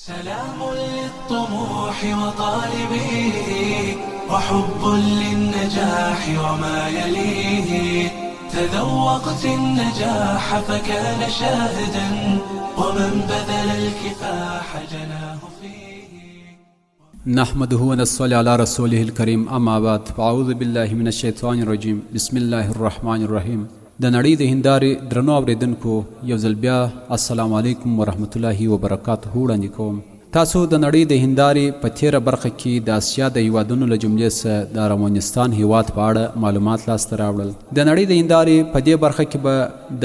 سلام للطموح وطالبيه وحب للنجاح وما يليه تذوقت النجاح فكان شاهدا ومن بذل الكفاح جناه فيه نحمده ونصلي على رسوله الكريم اما بعد اعوذ بالله من الشیطان الرجیم بسم الله الرحمن الرحیم د نړۍ د هندارې درنو اوریدونکو یو ځل بیا السلام علیکم ورحمت الله وبرکاته وړاندې کوم. تاسو د نړۍ د هندارې په تیره برخه کې د اسیا د هیوادونو له جملې څخه د افغانستان هیواد په اړه معلومات لاسته راوړل. د نړۍ د هندارې په دې برخه کې به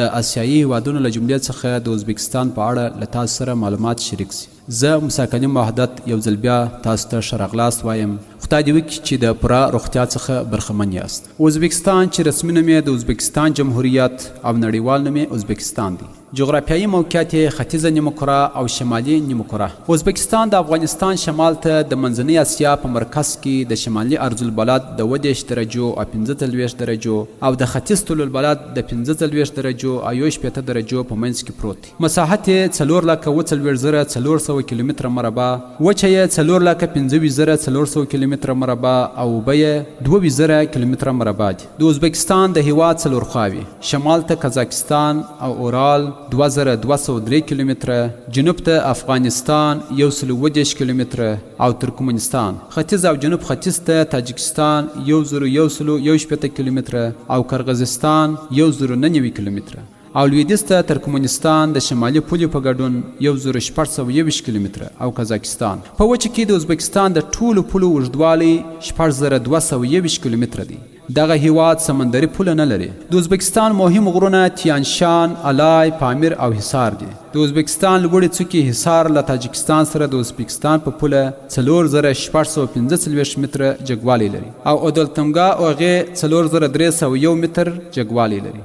د اسیایي هیوادونو له جملې څخه د ازبکستان په اړه له تاسو سره معلومات شریک شي. زه مساکنیم وحدت یو ځل بیا تاسو ته ښه راغلاست وایم. خدای دې وکړي چې د پوره روغتیا څخه برخمن یاست. ازبکستان چې رسمي نوم یې د ازبکستان جمهوریت او نړیوال نوم یې ازبکستان دی. جغرافیایي موقعیت یې ختیځه نیمه کره او شمالي نیمه کره. ازبکستان د افغانستان شمال ته د منځنۍ اسیا په مرکز کې د شمالي ارض البلد د 30 درجو او 45 درجو او د ختیځ طول البلد د 45 درجو او 17 درجو په منځ کې پروت دی. مساحت یې 4,44,400 کیلومتره مربع، وچه یې 4,25,400 کیلومتره مربع او اوبه یې 2,000 کیلومتره مربع دي. د ازبکستان د هیواد څلور خواوې، شمال ته قزاقستان او اورال 2203 کیلومتره، جنوب ته افغانستان 110 کیلومتره او ترکمنستان، ختیځ او جنوب ختیځ ته تاجکستان 1118 کیلومتره او قرغیزستان 1099 کیلومتره او لویدیځ ته ترکمنستان د شمالي پولې په ګډون 1421 کیلومتره او قزاقستان. په وچه کې د ازبکستان د ټولو پولو اوږدوالی 6221 کیلومتره دی. دغه هیواد سمندري پوله نه لري. د ازبکستان مهم غرونه تیانشان، الای، پامیر او حصار دي. د ازبکستان لوړې څوکې حصار له تاجکستان سره د ازبکستان په پوله 4645 متره جګوالی لري او عدالتمګا او هغې 4301 متر جګوالی لري.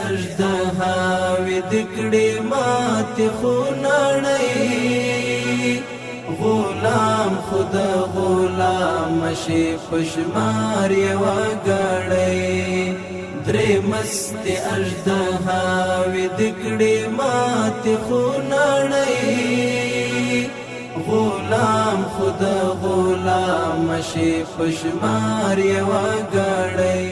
اژدهاوې د کړې ماتې خو نړۍ غلام خود غلام شي په شمار یوه ګړۍ درې مستې اژدهاوې د کړې ماتې خو نړۍ غلام خود غلام شي په شمار یوه ګړۍ.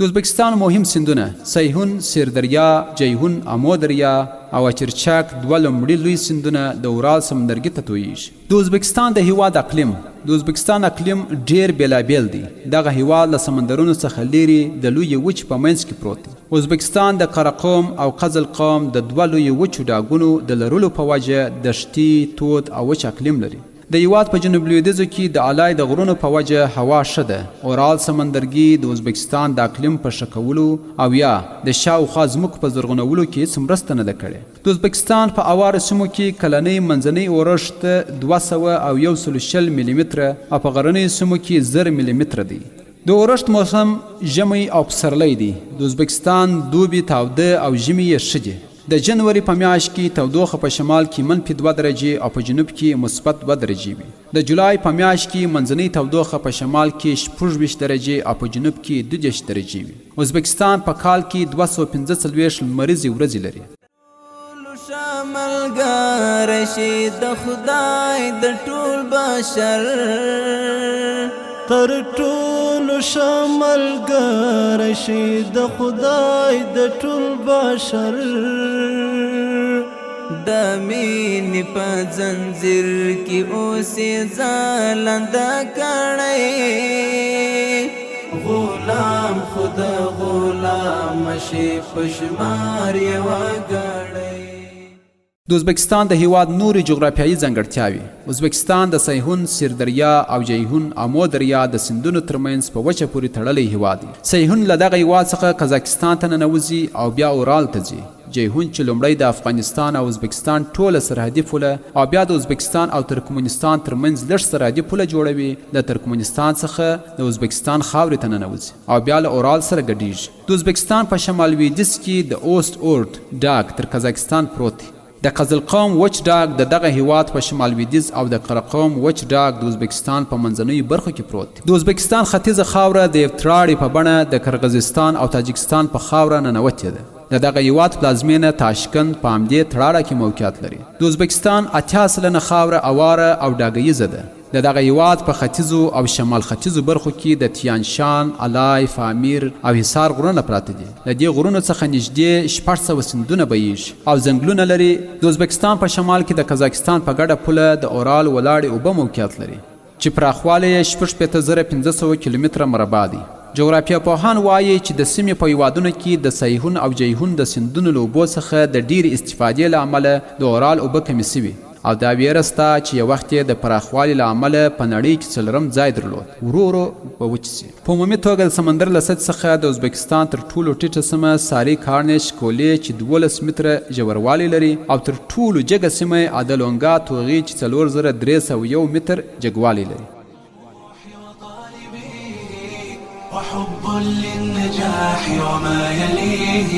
د ازبکستان مهم سیندونه سیهون، سیردریا، جیهون، امودریا او اچرچاک دوه لومړي لوی سیندونه د اورال سمندرګي ته تویږي. د ازبکستان د هیواد اقلیم د ازبکستان اقلیم ډیر بیلابیل دی. دغه هیواد له سمندرونو څخه لیري د لوی وچ په منځ کې پروت دی. ازبکستان د قرقوم او قزل قوم د دوه لوی وچو ډاګونو د لرلو په وجه دشتي، تود او وچ اقلیم لري. د هیواد په جنوب لویدیځو کې د الای د غرونو په وجه هوا ښه ده. اورال سمندرګي د ازبکستان د اقلیم په ښه کولو او یا د شاوخوا ځمکو په زرغونولو کې هېڅ مرسته نه ده کړې. د ازبکستان په اواره سیمو کې کلنی منځنی اورښت 200 ملي متره او په غرنیو سیمو کې 1000 ملي متره دی. د اورښت موسم ژمی او پسرلی دی. د ازبکستان دوبي تاوده او ژمي یې ښه دي. د جنوري په میاشت کې تودوخه په شمال کې -2 درجې او په جنوب کې مثبت 2 درجې وي. د جولای په میاشت کې منځنۍ تودوخه په شمال کې 26 درجې او په جنوب کې 22 درجې وي. ازبکستان په کال کې 245 لمریزې ورځې لري. شاملګار شي د خدای د ټول بشر تر ټولو شاملګار شي د خدای د ټول بشر د مینې په زنځیر کې اوسې ځلنده کړی غلام خود غلام شي په شمار یوه ګړۍ. د ازبکستان د هیواد نورې جغرافیایي ځانګړتیاوې. ازبکستان د سیهون، سیردریا او جیهون امودریا د سیندونو ترمنځ په وچه پورې تړلی هیواد دی. سیهون له دغه هیواد څخه قزاقستان ته ننوځي او بیا اورال ته ځي. جیهون چې لومړی د افغانستان او ازبکستان ټوله سرحدي پوله او بیا د ازبکستان او ترکمنستان ترمنځ لږ سرحدي پوله جوړوي. له ترکمنستان څخه د ازبکستان خاورې ته ننوځي او بیا له اورال سره ګډیږي. د ازبکستان په شمال لویدیځ کې د اوست اورد ډاګ تر قزاقستان پروت دی. د قزلقوم وچ ډاګ د دغه هیواد په شمال لویدیځ او د قرقوم وچ ډاګ د ازبکستان په منځنیو برخو کې پروت دی. د ازبکستان ختیځه خاوره د یو تراړې په بڼه د قرغیزستان او تاجکستان په خاوره ننوتې ده. د دغه هیواد پلازمینه تاشکند په همدې تړاړه کې موقعیت لري. د ازبکستان 80 سلنه خاوره اواره او ډاګیزه ده. د دغه هیواد په ختیځو او شمال ختیځو برخو کې د تیانشان، علای، فامیر او حصار غرونه پراته دي. له دې غرونو څخه نږدې 600 سیندونه بهیږي او ځنګلونه لري. د ازبکستان په شمال کې د قزاقستان په ګډه پوله د اورال ولاړې اوبه موقعیت لري چې پراخوالی یې 65,500 کیلومتره مربع دی. جغرافیه پوهان وایي چې د سیمې په هیوادونو کې د سیحون او جیحون د سیندونو له اوبو څخه د ډېرې استفادې له امله د اورال اوبه کمې سوي او دا ویره سته چې یو وخت یې د پراخوالي له امله په نړۍ کې څلورم ځای درلود، ورو ورو به وچ سي. په عمومي توګه د سمندر له سطحې څخه د ازبکستان تر ټولو ټیټه سیمه ساری کارنش کولې چې 12 متره ژوروالی لري او تر ټولو جګه سیمه ادلونګا توغي چې 4301 متر جګوالی لري. وحب للنجاح وما يليه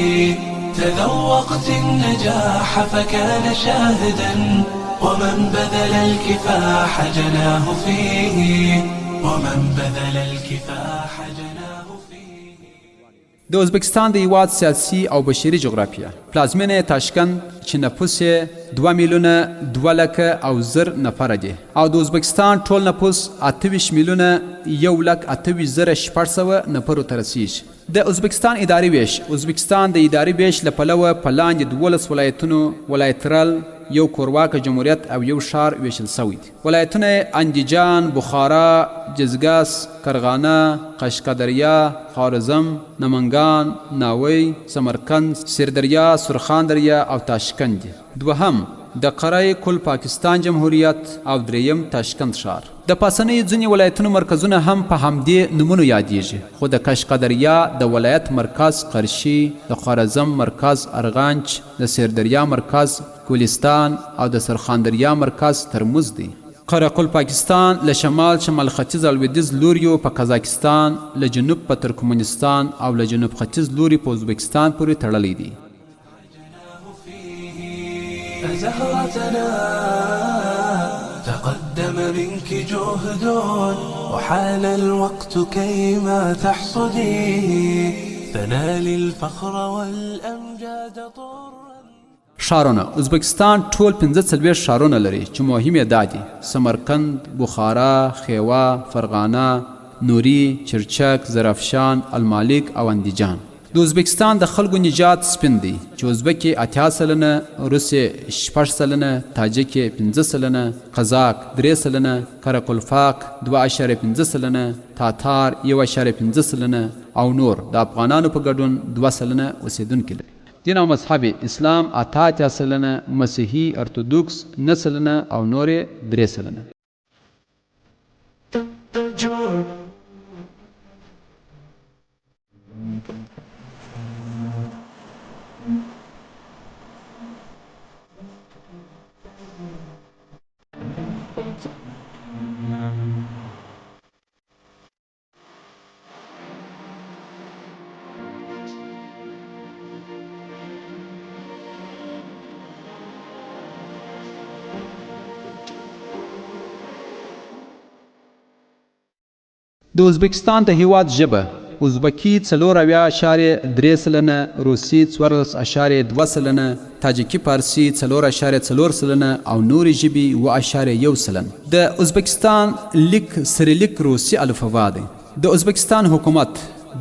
تذوقت النجاح فكان شاهدا ومن بذل الكفاح جناه فيه ومن بذل الكفاح جناه فيه. د ازبکستان د هیواد سیاسي او بشري جغرافیه پلازمینه تاشکند چې نفوس یې 2,02,000 نفره دی او د ازبکستان ټول نفوس 28,128,600 نفرو ته رسیږي. د ازبکستان اداري ویش ازبکستان د اداري ویش له پلوه په لاندې 12 ولایتونو ولایترال، یو کورواکه جمهوریت او یو ښار ویشل سوی دي. ولایتونه اندیجان، بخارا، جزګاس، کرغانه، قشقدریا، خوارزم، نمنګان، ناوی، سمرقند، سردریا، سرخاندریا او تاشکند دي. دوهم د قرای کل پاکستان جمهوریت او دریم تاشکند ښار. د پاسنۍ ځینې ولایتونو مرکزونه هم په همدې نومونو یادیږي، خو د قشقدریا د ولایت مرکز قرشي، د خوارزم مرکز ارغنچ، د سردریا مرکز کوهستان او د سرخاندریا مرکز ترموز دی. قره کل پاکستان له شمال ختیځ او لویدیځ لوریو په قزاقستان، له جنوب په ترکمنستان او له جنوب ختیځ لوري په ازبکستان پورې تړلی دی. زهرتنا تقدم منك جهد وحان الوقت كيما تحصديه تنالي الفخر والأمجاد طرا. ښارونه ازبکستان ټول 45 ښارونه لري چې مهم یې دا دي: سمرقند، بخارا، خیوا، فرغانه، نوري، چرچک، زرافشان، المالک او اندیجان. د ازبکستان د خلکو نژاد سپین دی چې ازبک 80 سلنه، روس 6 سلنه، تاجک 15 سلنه، قزاق 3 سلنه، کرکلفاق 2.5 سلنه، تاتار 1.5 سلنه او نور د افغانانو په ګډون 2 سلنه اوسیدونکي لري. دین او مذهب اسلام 88 سلنه، مسیحي ارتودوکس 9 سلنه او نور 3 سلنه. د ازبکستان د هیواد ژبه ازبکی 4.3 سلنه، روسي 14.2 سلنه، تاجکی فارسی 4.4 سلنه او نورې ژبې 1.1 سلنه. د ازبکستان لیک سریلیک روسي الفبا دی. د ازبکستان حکومت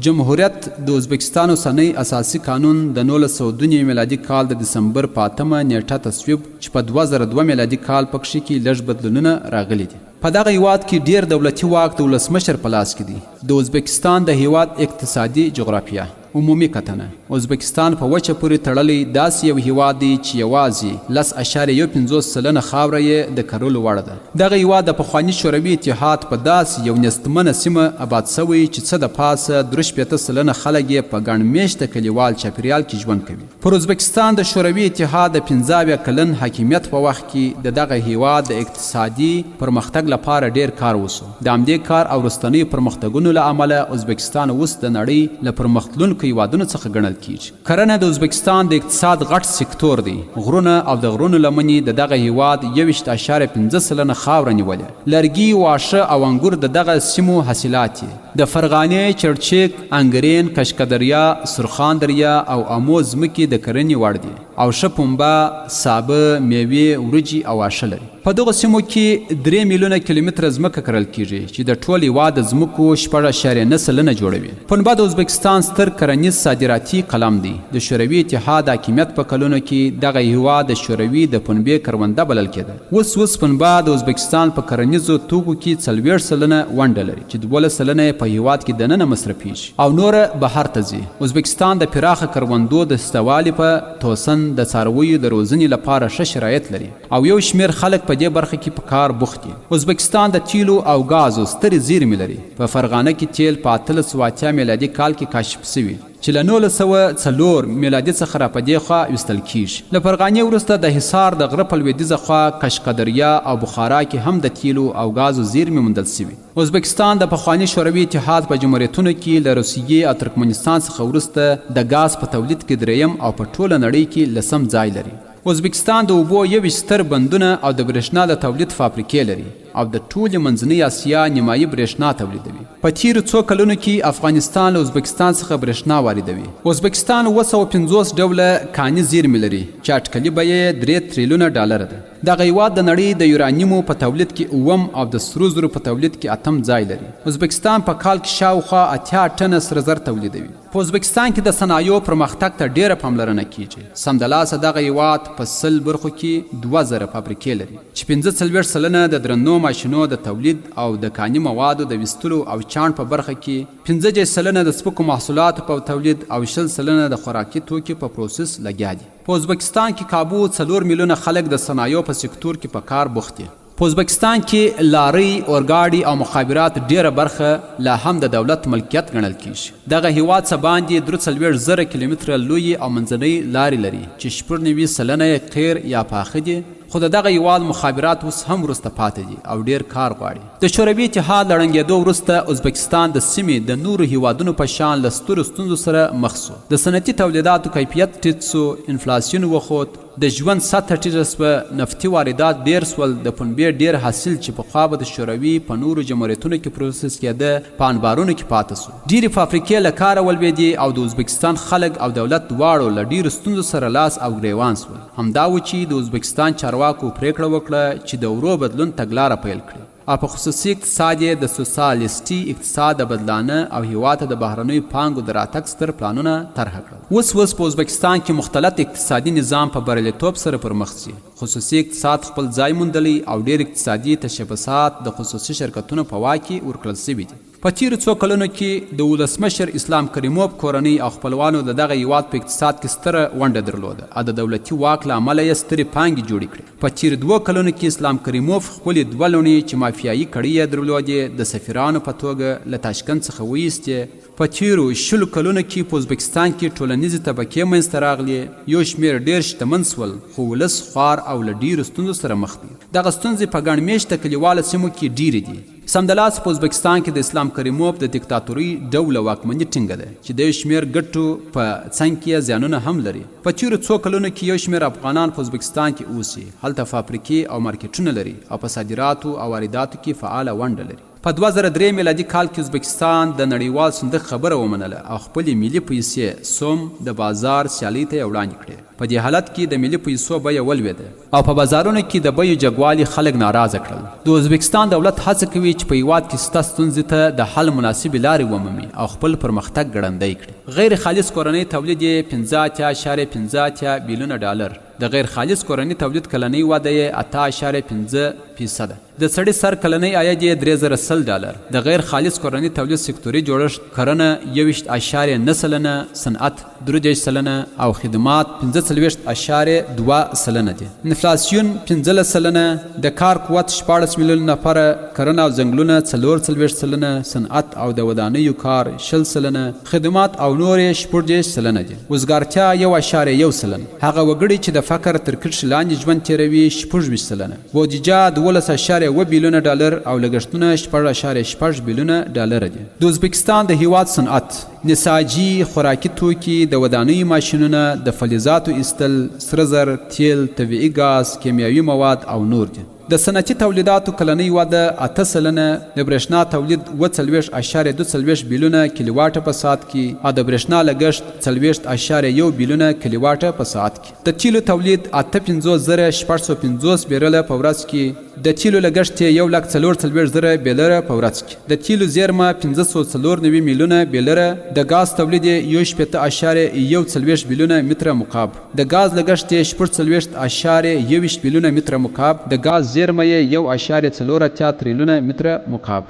جمهوریت د ازبکستان اوسنی اساسي قانون د 1902 میلادي کال د دسمبر په 8 نیټه تصویب چې په 2002 میلادي کال پکښې کې لږ بدلونونه راغلي دي. په دغه هیواد کې ډیر دولتي واک د ولسمشر په لاس کې دی. د ازبکستان د هیواد اقتصادي جغرافیه عمومي کتنه ازبکستان په وچه پورې تړلی داسې یو هیواد دی چې یوازې 10.15 سلنه خاوره یې د کرلو وړ ده. دغه هیواد د پخواني شوروي اتحاد په داسې یو نستمنه سیمه آباد سوی چې څه د پاسه 3.5 سلنه خلک یې په ګڼ میشته کلیوال چاپیریال کې ژوند کوي. پر ازبکستان د شوروي اتحاد د 15 کلن حاکمیت په وخت کې دغه هیواد د اقتصادي پرمختګ لپاره ډیر کار وسو. د همدې کار او وروستنیو پرمختګونو له امله ازبکستان اوس د نړۍ له پرمختلونکو هیوادونو څخه ګڼل کیږي. کرنه د ازبکستان د اقتصاد غټ سکتور دی. غرونه او د غرونو لمنې د دغه هیواد 21.5 سلنه خاوره نیولې. لرګي، واښه او انګور د دغه سیمو حاصلات دي. د فرغانې، چړچیک، انګرین، کشکدریا، سرخان دریا او امو ځمکې د کرنې وړ دي او ښه پنبه، سابه، میوې، وریجې او واښه لري. په دغو سیمو کې 3 میلیونه کیلومتره ځمکه کرل کیږي چې د ټول هېواد د ځمکو 6.9 سلنه جوړوي. پنبه د ازبکستان ستر کرنیز صادراتي قلم دی. د شوروي اتحاد حاکمیت په کلونو کې دغه هېواد د شوروي د پنبې کرونده بلل کېده. اوس پنبه د ازبکستان په کرنیزو توکو کې 40 سلنه ونډه لري چې 12 سلنه په هېواد کې دننه مصرفیږي او نوره بهر ته ځي. ازبکستان د پراخه کروندو د شتوالي په توسن د څارویو د روزنې لپاره ښه شرایط لري او یو شمیر خلک په دې برخه کې په کار بوخت دي. ازبکستان د تیلو او غازو سترې زیرمې لري. په فرغانه کې تیل په 1880 میلادي کال کې کشف شوي چې له 1904 میلادي څخه را په دې خوا ویستل کیږي. له فرغانې وروسته د حصار د غره په لویدیځه خوا کشکدریا او بخارا کې هم د تیلو او غازو زیرمې موندل شوي. ازبکستان د پخواني شوروي اتحاد په جمهوریتونو کې له روسیې او ترکمنستان څخه وروسته د غاز په تولید کې 3م او په ټوله نړۍ کې 10م ځای لري. ازبکستان د اوبو 21 ستر بندونه او د برېښنا د تولید فابریکې لري او د ټولې منځنۍ اسیا نیمایي برېښنا تولیدوي. په تیرو څو کلونو کې افغانستان له ازبکستان څخه برېښنا واردوي. ازبکستان 250 ډوله کاني زیرمې لري چې اټکلي بیه یې 3 تریلیونه ډالر ده. دغه هېواد د نړۍ د یورانیمو په تولید کې 9م او د سرو زرو په تولید کې 8م ځای لري. ازبکستان په کال کې شاوخوا 80 ټنه سره زر تولیدوي. په ازبکستان کې د صنایعو پرمختګ ته ډیره پاملرنه کیږي. سمدلاسه دغه هېواد په 100 برخو کې 2000 فابریکې لري چې 45 سلنه د درنو ماشینو د تولید او د کاني موادو د ویستلو او چاڼ په برخه کې، 15 سلنه د سپکو محصولاتو په تولید او 20 سلنه د خوراکي توکو په پروسس لګیا دي. په ازبکستان کې کابو 4 میلیونه خلک د صنایعو په سکتور کې په کار بوخت دي. په ازبکستان کې لارۍ، اورګاډي او مخابرات ډیره برخه لا هم د دولت ملکیت ګڼل کیږي. دغه هېواد څه باندې 43,000 کیلومتره لوی او منځنۍ لارې لري چې 90 سلنه یې خیر یا پاخه دي، خو د دغه هېواد مخابرات اوس هم وروسته پاتې دي او ډیر کار غواړي. د شوروي اتحاد له ړنګېدو وروسته ازبکستان د سیمې د نورو هېوادونو په شان له سترو ستونزو سره مخ سو. د صنعتي تولیداتو کیفیت ټیټ سو، انفلاسیون وخوت، د ژوند سطحه ټیټه سوه، نفتي واردات ډیر سول، د پنبې ډیر حاصل چې پخوا به د شوروي په نورو جمهوریتونو کې پروسس کېده په انبارونو کې پاته سو. ډیرې فابریکې له کاره ولوېدې او د ازبکستان خلک او دولت دواړو له ډیرو ستونزو سره لاس او ګریوان سول. همدا و چې د ازبکستان چارواکو پریکړه وکړه چې د ورو بدلون تګلاره پیل کړي او په خصوصي اقتصاد یې د سوسیالیستي اقتصاد بدلانه او هېواد ته د بهرنیو پانګو د راتګ ستر پلانونه طرحه کړل. اوس په ازبکستان کې مختلط اقتصادي نظام په بریالیتوب سره پرمخ ځي. خصوصي اقتصاد خپل ځای موندلی او ډیر اقتصادي تشبثات د خصوصي شرکتونو په واک کې ورکړل شوي دي. په تیرو څو کلونو کې د ولسمشر اسلام کریموف کورنۍ او خپلوانو د دغه هېواد په اقتصاد کې ستره ونډه درلوده او د دولتي واک له امله یې سترې پانګې جوړې کړې. په تیرو 2 کلونو کې اسلام کریموف خپلې 2 لوڼې چې مافیایي کړۍ یې درلودې د سفیرانو په توګه له تاشکند څخه ویستې. په تیرو 20 کلونو کې په ازبکستان کې ټولنیزې طبقې منځته راغلې. یو شمېر ډېر شتمن سول خو ولس خوار او له ډېرو ستونزو سره مخ دي. دغه ستونزې په ګڼ مېشته کلیوالو سیمو کې ډېرې دي. سمدلاس په ازبکستان کې د اسلام کریموف د دیکتاتوري ډوله واکمني ټینګه ده چې د یو شمېر ګټو په څنګ کې زیانونه هم لري. په تیرو 2 کلونو کې یو شمېر افغانان په ازبکستان کې اوسي، هلته فابریکې او مارکیټونه لري او په صادراتو او وارداتو کې فعاله ونډه لري. په 2003 میلادي کال کې ازبکستان د نړیوال صندوق خبره ومنله او خپلې ملي پیسې سوم د بازار سیالۍ ته یې وړاندې کړې. په دې حالت کې د ملي پیسو بیه ولوېده او په بازارونو کې د بیو جګوالي خلک ناراضه کړل. د ازبکستان دولت هڅه کوي چې په هېواد کې شته ستونزې ته د حل مناسبې لارې ومومي او خپل پرمختګ ګړندی کړي. غیر خالص کورنی تولید یې 15.5 بیلیونه ډالر، د غیر خالص کورنی تولید کلنۍ وده یې 8.5% ده. د سړي سر کلنۍ عاید یې 3010 ډالر. د غیر خالص کورنی تولید سکتوري جوړښت کرنه 21.9 سلنه، صنعت 3 سلنه او خدمات 45.2 سلنه دي. انفلاسیون 15 سلنه، د کار قوت 14 میلیون نفره، کرنه او ځنګلونه 44 سلنه، صنعت او د ودانیو کار 20 سلنه، خدمات او نورې 14 سلنه دي. وزګارتیا 1.1 سلنه. هغه وګړي چې د فقر تر کرښې لاندې ژوند تیروي 14 سلنه. بودیجه 12.1 بیلیونه ډالر او لګښتونه 4.6 بیلیونه ډالر دي. د ازبکستان د هېواد صنعت، نساجي، خوراکي توکي، د ودانیو ماشینونه، د فلزاتو ایستل، سره زر، تیل، طبیعي ګاز، کیمیاوي مواد او نور دي. د صنعتي تولیداتو کلنۍ وده 8 سلنه، د برېښنا تولید 40.2 بیلیونه کیلو واټه په ساعت کې او د برېښنا لګښت 40.1 بیلیونه کیلو واټه په ساعت کې. د تیلو تولید 58,650 بیرله په ورځ کې، د تیلو لګښت 1,44,000 بیلره په ورځ کې، د تیلو زیرمه 594 میلیونه بیلره، د غاز تولید 1.1 بیلیونه متر مکعب، د غاز لګښت 4.1 بیلیونه متر مکعب، د غاز زیرمه 1.4 تریلیونه متر مکعب.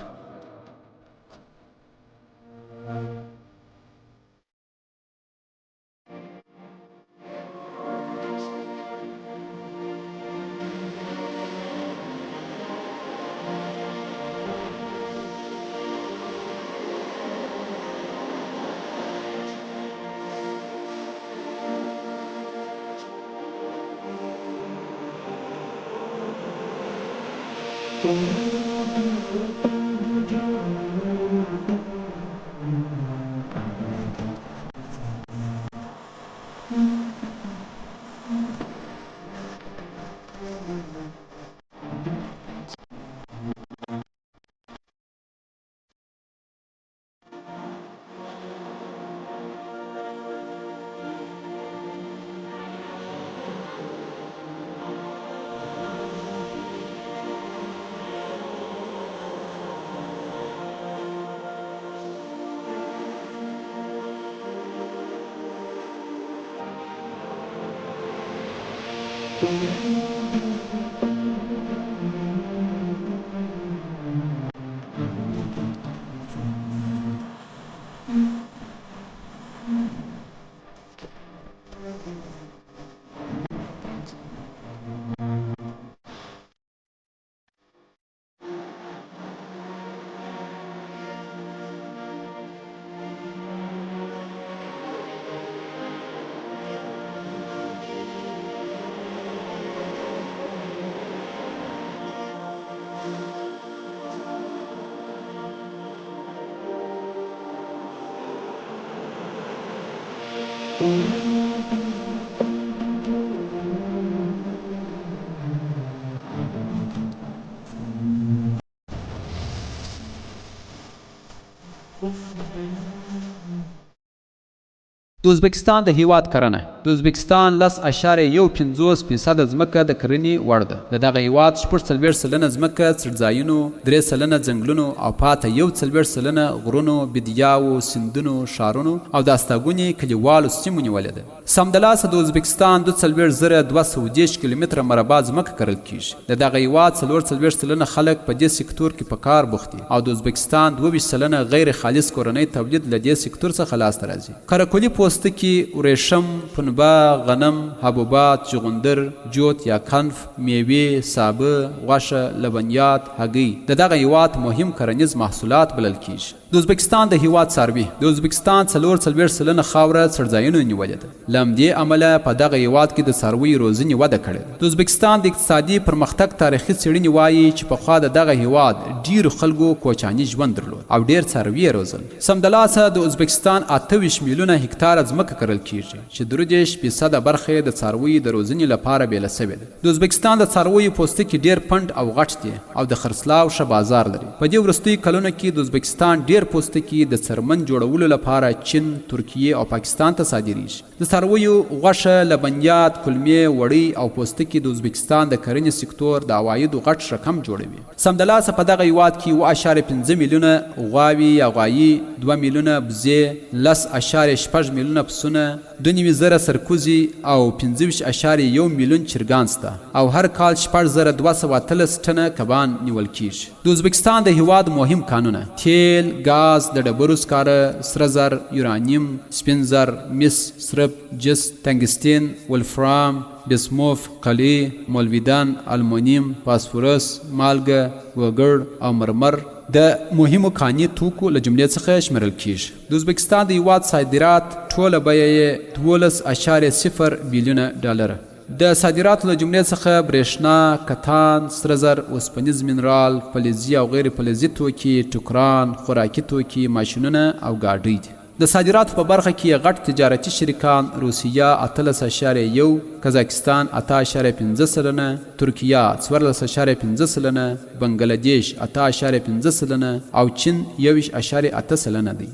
د ازبکستان د هیواد کرنه. د ازبکستان 10.15% ځمکه د کرنې وړ ده. د دغه هیواد 40 سلنه ځمکه څړځایونو، 3 سلنه ځنګلونو او پاته 41 سلنه غرونو، بدیاو، سیندونو، ښارونو او د استاګونې کلیوالو سیمو نیولې ده. سمدلاسه د ازبکستان 42,210 کیلومتره مربع ځمکه کرل کیږي. د دغه هیواد 44 سلنه خلک په دې سکتور کې په کار بوخت دي او د ازبکستان 22 سلنه غیر خالص کورنۍ تولید له دې سکتور څخه لاسته راځي. کرکولي پوستکي، ورېښم، پنبه، غنم، حبوبات، چغندر، جوت یا کنف، میوې، سابه، غوښه، لبنیات، هګۍ د دغه هیواد مهم کرنیز محصولات بلل کیږي. د ازبکستان د هیواد څاروي. د ازبکستان 44 سلنه خاوره څړځایونو نیولې ده. له همدې امله په دغه هیواد کې د څارویو روزنې وده کړې ده. د ازبکستان د اقتصادي پرمختګ تاریخي څېړنې وایي چې پخوا د دغه هیواد ډیرو خلکو کوچاني ژوند درلود او ډیر څاروي یې روزل. سمدلاسه د ازبکستان 28 میلیونه هکتاره ځمکه کرل کیږي چې 33% برخه د څارویو د روزنې لپاره بیله سوې ده. د ازبکستان د څارویو پوستکي ډیر پنډ او غټ دي او د خرڅلاو ښه بازار لري. په دې وروستیو کلونو کې د ازبکستان ډیر پوستکي د څرمن جوړولو لپاره چین، ترکیې او پاکستان ته صادریږي. د څارویو غوښه، لبنیات، کلمې، وړۍ او پوستکي د ازبکستان د کرنې سکتور د عوایدو غټ رقم جوړوي. سمدلاسه په دغه هیواد کې 1.5 میلیونه غواوې یا غوایي، 2 میلیونه بزې، 10.6 میلیونه پسونه، 2,000 سرکوزي او 15.1 میلیون چرګان سته او هر کال 6,213 ټنه کبان نیول کیږي. د ازبکستان د هیواد مهم کانونه: تیل، ګاز، د ډبرو سکاره، سره زر، یورانیم، سپین زر، مس، سرب، جس، تنګستین، ولفرام، بسموف، قلی، مولویدان، المونیم، فاسفورس، مالګه، وګړ او مرمر د مهمو کاني توکو له جملې څخه شمیرل کیږي. د ازبکستان د هیواد صادرات ټوله بیه یې 12.0 بیلیونه ډالره. د صادراتو له جملې څخه برېښنا، کتان، سره زر، اوسپنیز منرال، فلزي او غیر فلزي توکي، ټوکران، خوراکي توکي، ماشینونه او ګاډۍ دي. د صادراتو په برخه کې غټ تجارتي شریکان روسیه 18.1، قزاقستان 8.5 سلنه، ترکیه 14.5 سلنه، بنگلاديش 8.5 سلنه او چین 1.8 سلنه دی.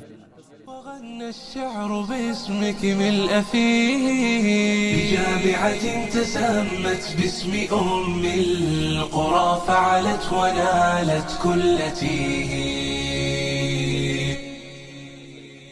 الشعر باسمك ملء فيه بجامعة تسمت باسم أم القرى فعلت ونالت كل تيه.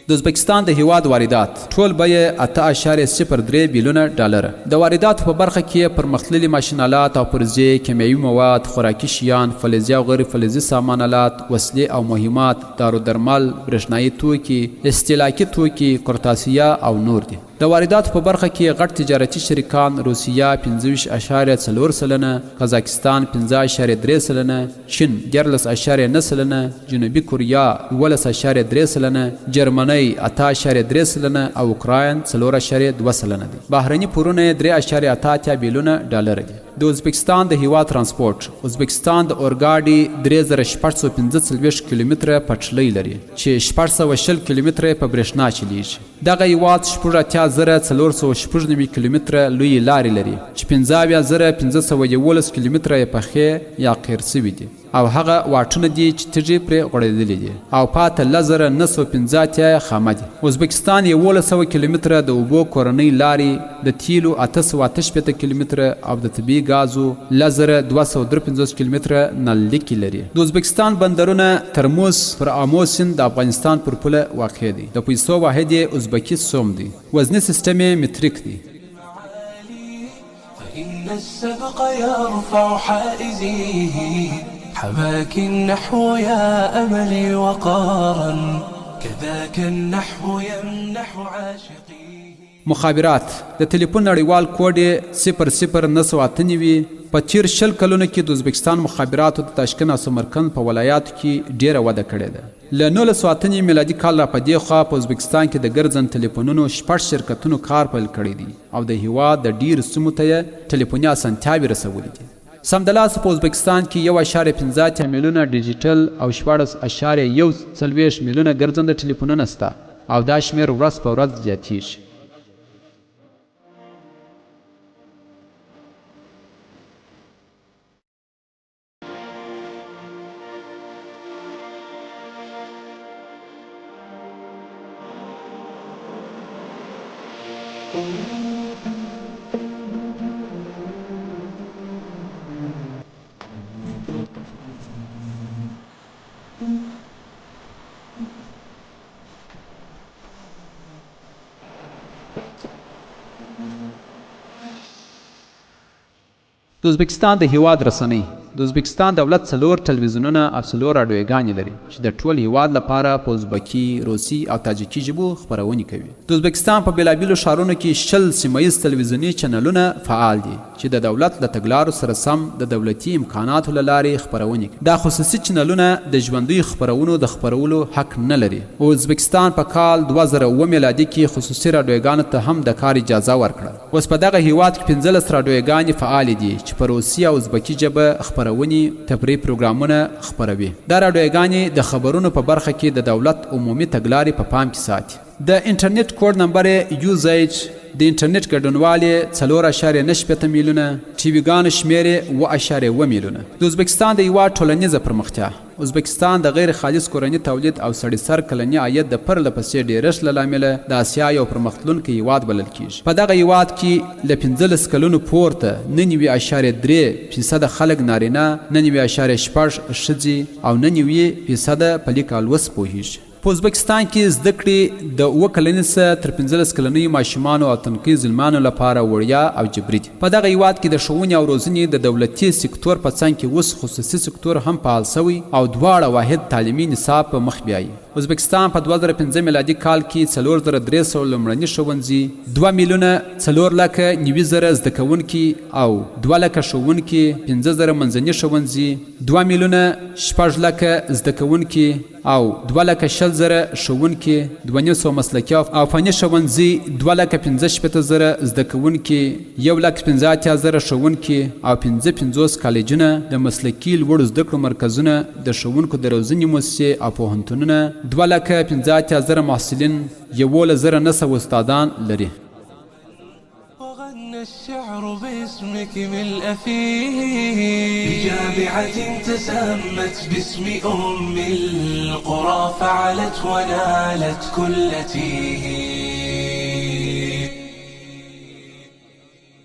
د ازبکستان د هیواد واردات ټول بیه 8.03 بیلیونه ډالر. د وارداتو په برخه کې پرمختللي ماشینالات او پرزې، کیمیاوي مواد، خوراکي شیان، فلزي او غیر فلزي سامانالات، وسلې او مهمات، دارودرمل، برېښنایي توکي، استهلاکي توکي، کرتاسیه او نور دي. د وارداتو په برخه کې غټ تجارتي شریکان روسیه 25.4 سلنه، قزاقستان 15.3 سلنه، چین 14.9 سلنه، جنوبي کوریا 11.3 سلنه، جرمني 8.3 سلنه او اوکراین 4.2 سلنه دي. بهرني پورونه 3.8 بیلیونه ډالر دي. د ازبکستان د هیواد ترانسپورت، ازبکستان د اورګاډي 3645 کیلومتره پټلۍ لري چې 420 کیلومتره په برېښنا چلیږي. دغه هیواد 8490 کیلومتره لوی لارې لري چې 15511 کیلومتره یې پخې یا قیر سوي دي او هغه واټونه دي چې تیږې پرې غوړېدلې دي او پاته 1915 خامه دي. ازبکستان 1100 کیلومتره د اوبو کورنۍ لارې، د تیلو 858 کیلومتره او د طبیعي غازو 1253 کیلومتره نل لیکې لري. د ازبکستان بندرونه ترموز پر آمو سیند د افغانستان پر پوله واقع دي. د پیسو واحد یې ازبکي سوم دی. وزني سیستم یې متریک دی. فإن السبق يرفع حائزيه حماك النحو يا أملي وقارا كذاك النحو يمنح عاشقيه. مخابرات د ټلیفون نړیوال کوډ 0098 په تیر 20 کلونو کې د ازبکستان مخابراتو د تاشکند او سمرقند په ولایاتو کې ډیره وده کړې ده. له 1998 میلادي کال را په دې خوا په ازبکستان کې د ګرځند ټلیفونونو 6 شرکتونو کار پیل کړی دي او د هیواد د ډیر سیمو ته ټلیفوني اسانتیاوې رسولې دي. سمدلاسه په ازبکستان کې 1.15 میلیونه ډیجیټل او 14.1 میلیونه ګرځنده ټلیفونونه شته او دا شمیر ورځ په ورځ زیاتیږي. د ازبکستان د هیواد رسنۍ، د ازبکستان دولت 4 تلویزیونونه او 4 راډیوګانې لري چې د ټول هیواد لپاره په ازبکي، روسي او تاجکي ژبو خپرونې کوي. د ازبکستان په بیلابیلو ښارونو کې 60 سیمهیز تلویزیوني چینلونه فعال دي چې د دولت له تګلارو سره سم د دولتي امکاناتو له لارې خپرونې کوي. دا خصوصي چینلونه د ژوندیو خپرونو د خپرولو حق نه لري او ازبکستان په کال 2007 میلادي کې خصوصي راډیوګانو ته هم د کار اجازه ورکړه. اوس په دغه هیواد کې 15 راډیوګانې فعال دي چې په روسي او ازبکي ژبه خپرونې تفریح پروګرامونه خپروي. دا راډیوګانې د خبرونو په برخه کې د دولت عمومي تګلارې په پام کې ساتي. د انټرنیټ کوډ نمبر یوزیج د انټرنیټ ګډونوال 4.9 میلیونه، ټي ویګانو شمیر 1.1 میلیونه. د ازبکستان د هیواد ټولنیزه پرمختیا، ازبکستان د غیر خالص کورني تولید او سړي سر کلني عاید د پرله پسې ډیرښت له لامله د اسیا یو پرمختلونکی هیواد بلل کیږي. په دغه هیواد کې له 15 کلونو پورته 99.3% خلک نارینه، 99.6% ښځې او 99% په لیک او لوست پوهیږي. په ازبکستان کې زده کړې د 7 کلنې څخه تر 15 کلنیو ماشومانو او تنکي ظلمانو لپاره وړیا او جبري دي. په دغه هیواد کې د ښوونې او روزنې د دولتي سکتور په څنګ کې اوس خصوصي سکتور هم فعال شوی او دواړه واحد تعلیمي نصاب په مخ بیایي. ازبکستان په 2015 میلادي کال کې 4300 لومړني ښوونځي، 2,04,000 زده کوونکي او 2,00,000 ښوونکي، 5,000 منځني ښوونځي، 2,06,000 زده کوونکي، او 2,60,000 ښوونکي 2,900 مسلکي او فني ښوونځي 2,65,000 زده کوونکي 1,85,000 ښوونکي او 55 کالجونه د مسلکي لوړو زده کړو مرکزونه د ښوونکو د روزنې مؤسسې او پوهنتونونه 2,85,000 محصلین 11,900 استادان لري. الشعر باسمك ملء فيه بجامعة تسمت باسم أم القرى فعلت ونالت كل تيه.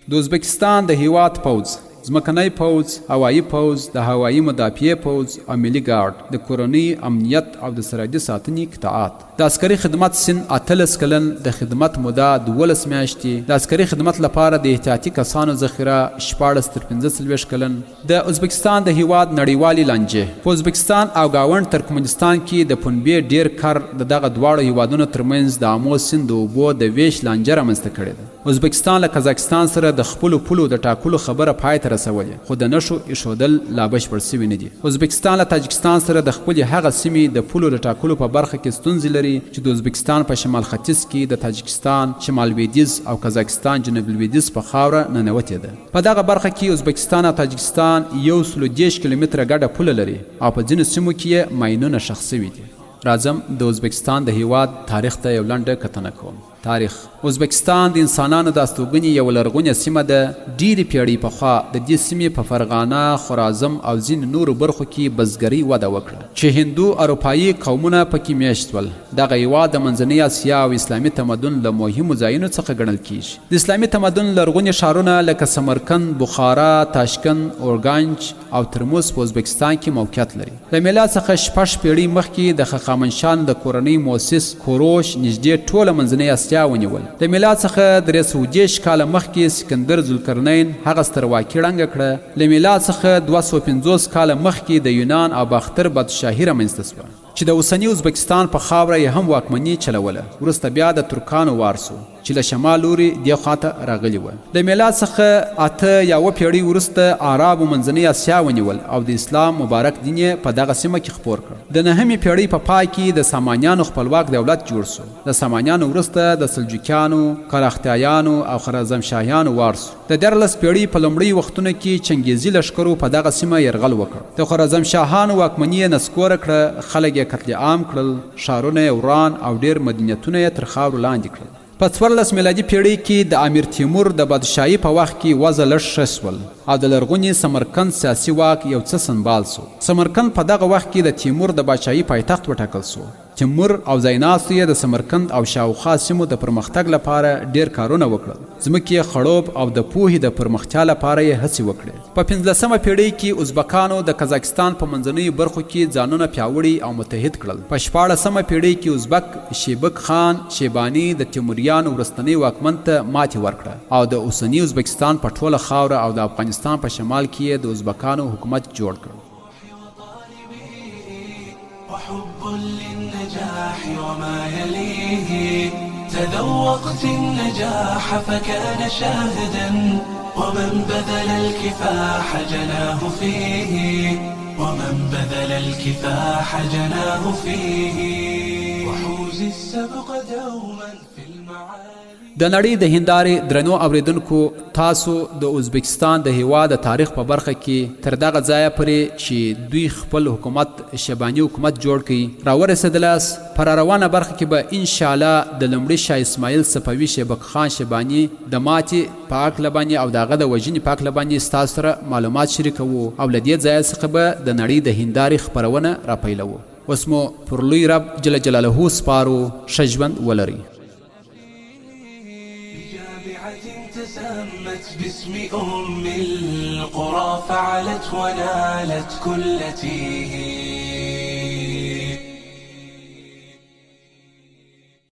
د ازبکستان د هیواد پوځ، ځمکنی پوځ، هوایي پوځ، د هوایي مدافعې پوځ او ملي ګارد، د کورنۍ امنیت او د سرحدي ساتنې قطاعات. د عسکري خدمت سن 18 کلن، د خدمت موده 12 میاشتې، د عسکري خدمت لپاره د احتیاطي کسانو ذخیره 14 تر 45 کلن. د ازبکستان د هیواد نړیوالې لانجې. په ازبکستان او گاونډ ترکمنستان کې د پنبې ډیر کار د دغه دواړو هیوادونو ترمنځ د آمو سیند د اوبو د ویش لانجه رامنځته کړې ده. ازبکستان له قزاقستان سره د خپلو پولو د ټاکلو خبره پای ته رسولې، خو د نښو ایښودل لا بشپړ سوي نه دي. ازبکستان له تاجکستان سره د خپلې هغه سیمې د پولو د ټاکلو په برخه کې ستونزې لري چې د ازبکستان په شمال ختیځ کې د تاجکستان شمال لویدیځ او قزاقستان جنوب لویدیځ په خاوره ننوتې ده. په دغه برخه کې ازبکستان او تاجکستان 130 کیلومتره ګډه پوله لري او په ځینو سیمو کې یې ماینونه ښخ سوي دي. راځم د ازبکستان د هیواد تاریخ ته یو لنډه کتنه کوم. تاریخ. ازبکستان د انسانانو د استوګنې یو لرغونې سیمه ده. ډېرې پیړۍ پخوا د دې سیمې په فرغانه، خرازم او ځینو نورو برخو کې بزګرۍ وده وکړه چې هندو اروپایي قومونه پکې میشت ول. دغه هیواد د منځنۍ اسیا او اسلامي تمدن له مهمو ځایونو څخه ګڼل کیږي. د اسلامي تمدن لرغونې ښارونه لکه سمرقند، بخارا، تاشکند، اورګنج او ترموز په ازبکستان کې موقعیت لري. له میلاد څخه 6 پیړۍ مخکې د خخامنشان د کورنۍ مؤسس کوروش نږدې ټوله منځنۍ اسیا ونیول. د میلاد څخه 330 کاله مخکې سکندر ذوالقرنین هغه سترواکي ړنګه کړه. له میلاد څخه 250 کاله مخکې د یونان او باختر بادشاهي رامنځته شوه چې د اوسني ازبکستان په خاوره یې هم واکمني چلوله. وروسته بیا د ترکانو وار سو چې له شمال لوري دې خواته راغلي وه. د میلاد څخه 8 یا 9 پیړۍ وروسته عربو منځنۍ اسیا ونیول او د اسلام مبارک دین یې په دغه سیمه کې خپور کړ. د 9مې پیړۍ په پای کې د سامانیانو خپلواک دولت جوړ سو. د سامانیانو وروسته د سلجوکیانو، کاراختیایانو او خرازمشاهیانو وار سو. د 14 پیړۍ په لومړۍ وختونو کې چنګیزي لښکرو په دغه سیمه یرغل وکړ. د خرازمشاهانو واکمني یې نسکوره کړه، خلک یې قتل عام کړل، ښارونه یې وران او ډېر مدنیتونه یې تر خاورو لاندې کړل. په 14 میلادي پیړۍ کې د امیر تیمور د بادشاهي په وخت کې وضع لږ ښه شول او د لرغوني سمرقند سیاسي واک یو څه سنبال سو. سمرقند په دغه وخت کې د تیمور د بادشاهي پایتخت وټاکل سو. تیمور او ځایناستو یې د سمرقند او شاوخوا سیمو د پرمختګ لپاره ډیر کارونه وکړل. ځمکې یې خړوب او د پوهې د پرمختیا لپاره یې هڅې وکړې. په 15مه پیړۍ کې ازبکانو د قزاقستان په منځنیو برخو کې ځانونه پیاوړي او متحد کړل. په 14مه پیړۍ کې ازبک شیبک خان شیباني د تیموریانو وروستنۍ واکمن ته ماتې ورکړه او د اوسني ازبکستان په ټوله خاوره او د افغانستان په شمال کې یې د ازبکانو حکومت جوړ کړ. للنجاح وما يليه تذوقت النجاح فكان شاهدا ومن بذل الكفاح جناه فيه ومن بذل الكفاح جناه فيه وحوز السبق دوما في المعالي. د نړۍ د هندارې درنو اوریدونکو، تاسو د ازبکستان د هیواد د تاریخ په برخه کې تر دغه ځایه پورې چې دوی خپل حکومت شیباني حکومت جوړ کړي راورسېدلاست. په راروانه برخه کې به انشاءالله د لومړي شاه اسماعیل صفوي شیبک خان شیباني د ماتې په هکله باندې او د هغه د وژنې په هکله باندې ستاسو سره معلومات شریکوو او له دې ځایه څخه به د نړۍ د هندارې خپرونه راپیلوو. اوس مو پر لوی رب جل جلاله سپارو. ښه ژوند ولرئ. تسمت باسم أم القرى فعلت ونالت كل تيه.